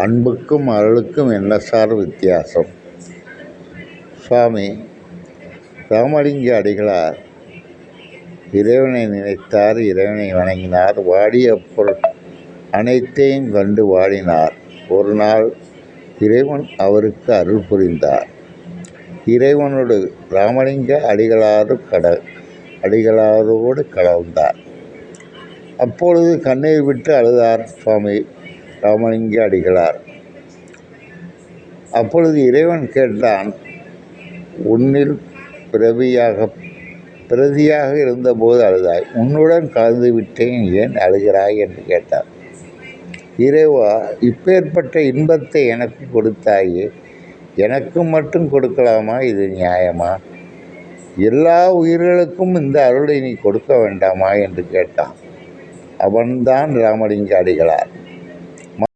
அன்புக்கும் அருளுக்கும் என்ன சார் வித்தியாசம்? சுவாமி ராமலிங்க அடிகளார் இறைவனை நினைத்தார், இறைவனை வணங்கினார், வாடிய பொருள் அனைத்தையும் கண்டு வாடினார். ஒரு நாள் இறைவன் அவருக்கு அருள் புரிந்தார். இறைவனோடு ராமலிங்க அடிகளாரோடு கலந்தார். அப்பொழுது கண்ணீர் விட்டு அழுதார் சுவாமி ராமலிங்க அடிகளார். அப்பொழுது இறைவன் கேட்டான், உன்னில் பிரதியாக இருந்தபோது அழுதாய், உன்னுடன் கலந்து விட்டேன், ஏன் அழுகிறாய் என்று கேட்டார். இறைவா, இப்பேற்பட்ட இன்பத்தை எனக்கு கொடுத்தாயே, எனக்கு மட்டும் கொடுக்கலாமா? இது நியாயமா? எல்லா உயிர்களுக்கும் இந்த அருளை நீ கொடுக்க வேண்டாமா என்று கேட்டான். அவன்தான் ராமலிங்க அடிகளார்.